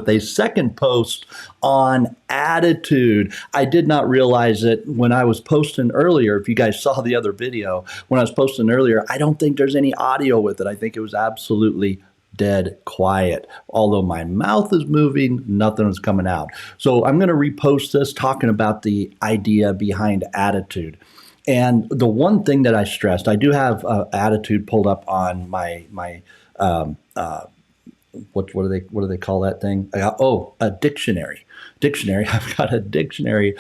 with a second post on attitude. I did not realize it when I was posting earlier. If you guys saw the other video, when I was posting earlier, I don't think there's any audio with it. I think it was absolutely dead quiet. Although my mouth is moving, nothing is coming out. So I'm going to repost this talking about the idea behind attitude. And the one thing that I stressed, I do have attitude pulled up on my what do they call that thing? A dictionary. Dictionary. I've got a dictionary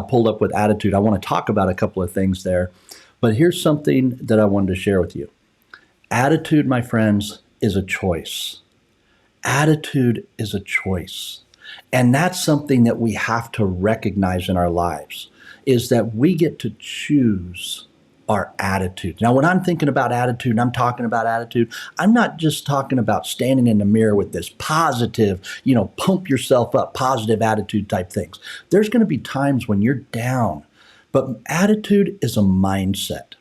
pulled up with attitude. I want to talk about a couple of things there, but here's something that I wanted to share with you. Attitude, my friends, is a choice. Attitude is a choice. And that's something that we have to recognize in our lives, is that we get to choose our attitude. Now, when I'm thinking about attitude and I'm talking about attitude, I'm not just talking about standing in the mirror with this positive, pump yourself up, positive attitude type things. There's going to be times when you're down, but attitude is a mindset.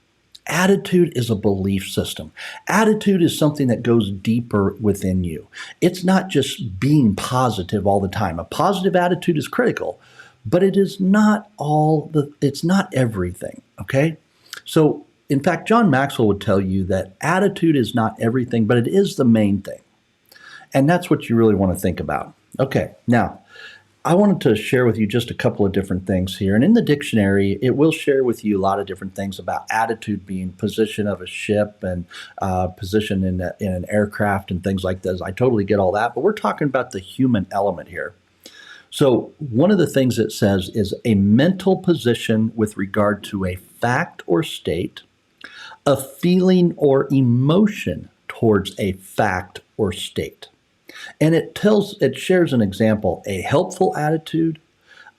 Attitude is a belief system. Attitude is something that goes deeper within you. It's not just being positive all the time. A positive attitude is critical, but it is not it's not everything, okay? So, in fact, John Maxwell would tell you that attitude is not everything, but it is the main thing. And that's what you really want to think about. Okay, now, I wanted to share with you just a couple of different things here. And in the dictionary, it will share with you a lot of different things about attitude being position of a ship and position in an aircraft and things like this. I totally get all that, but we're talking about the human element here. So one of the things it says is a mental position with regard to a fact or state, a feeling or emotion towards a fact or state. And it shares an example, a helpful attitude,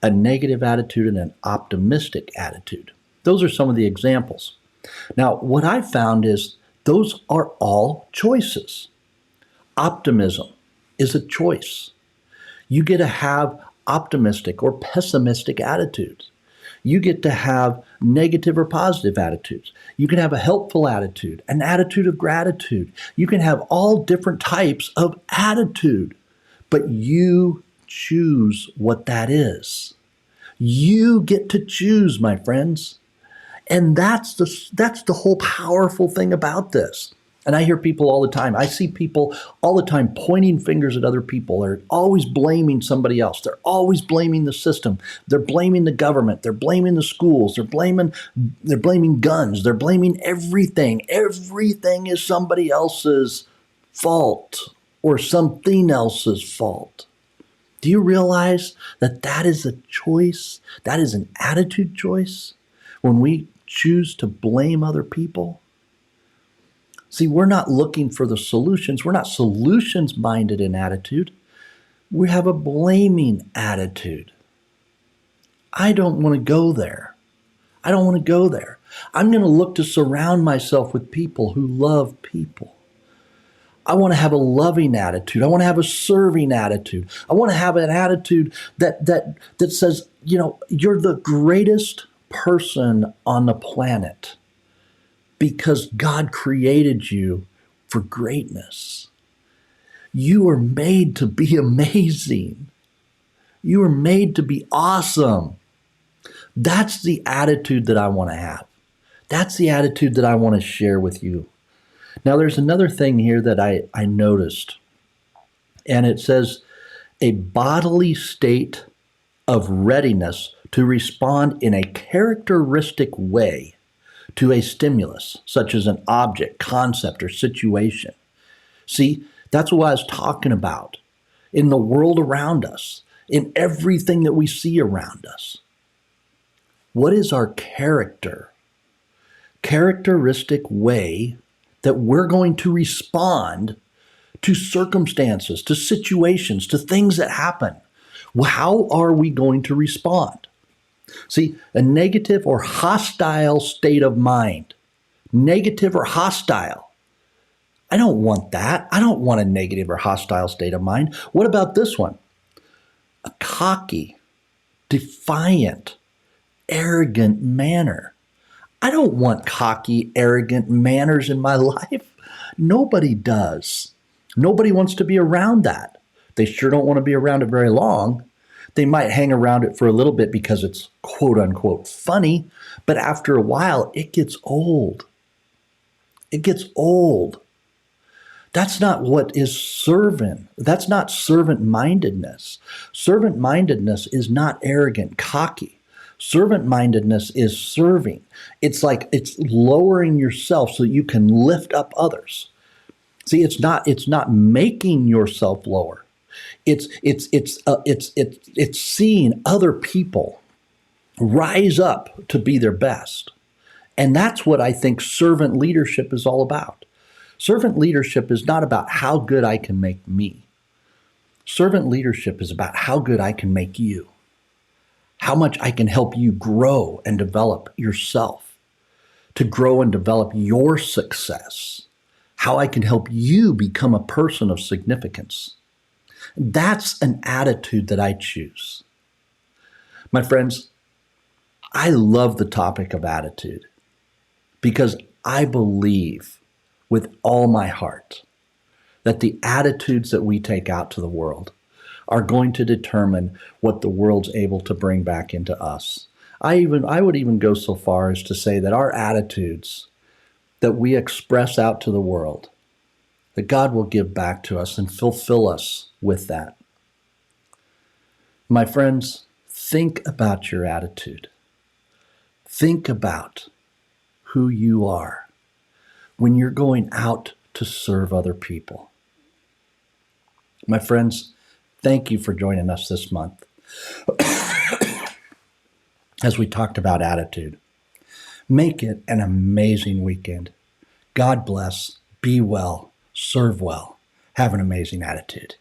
a negative attitude, and an optimistic attitude. Those are some of the examples. Now, what I found is those are all choices. Optimism is a choice. You get to have optimistic or pessimistic attitudes. You get to have negative or positive attitudes. You can have a helpful attitude, an attitude of gratitude. You can have all different types of attitude, but you choose what that is. You get to choose, my friends. And that's the whole powerful thing about this. And I hear people all the time. I see people all the time pointing fingers at other people. They're always blaming somebody else. They're always blaming the system. They're blaming the government. They're blaming the schools. They're blaming guns. They're blaming everything. Everything is somebody else's fault or something else's fault. Do you realize that that is a choice? That is an attitude choice when we choose to blame other people? See, we're not looking for the solutions. We're not solutions-minded in attitude. We have a blaming attitude. I don't want to go there. I don't want to go there. I'm going to look to surround myself with people who love people. I want to have a loving attitude. I want to have a serving attitude. I want to have an attitude that says, you're the greatest person on the planet, because God created you for greatness. You are made to be amazing. You are made to be awesome. That's the attitude that I want to have. That's the attitude that I want to share with you. Now, there's another thing here that I noticed, and it says a bodily state of readiness to respond in a characteristic way to a stimulus, such as an object, concept, or situation. See, that's what I was talking about. In the world around us, in everything that we see around us. What is our characteristic way that we're going to respond to circumstances, to situations, to things that happen? How are we going to respond? See, a negative or hostile state of mind. Negative or hostile. I don't want that. I don't want a negative or hostile state of mind. What about this one? A cocky, defiant, arrogant manner. I don't want cocky, arrogant manners in my life. Nobody does. Nobody wants to be around that. They sure don't want to be around it very long. They might hang around it for a little bit because it's quote unquote funny, but after a while, it gets old. It gets old. That's not what is servant. That's not servant mindedness. Servant mindedness is not arrogant, cocky. Servant mindedness is serving. It's like it's lowering yourself so you can lift up others. See, it's not making yourself lower. It's seeing other people rise up to be their best. And that's what I think servant leadership is all about. Servant leadership is not about how good I can make me. Servant leadership is about how good I can make you, how much I can help you grow and develop yourself, to grow and develop your success, how I can help you become a person of significance. That's an attitude that I choose. My friends, I love the topic of attitude because I believe with all my heart that the attitudes that we take out to the world are going to determine what the world's able to bring back into us. I would even go so far as to say that our attitudes that we express out to the world, that God will give back to us and fulfill us with that. My friends, think about your attitude. Think about who you are when you're going out to serve other people. My friends, thank you for joining us this month as we talked about attitude. Make it an amazing weekend. God bless. Be well. Serve well. Have an amazing attitude.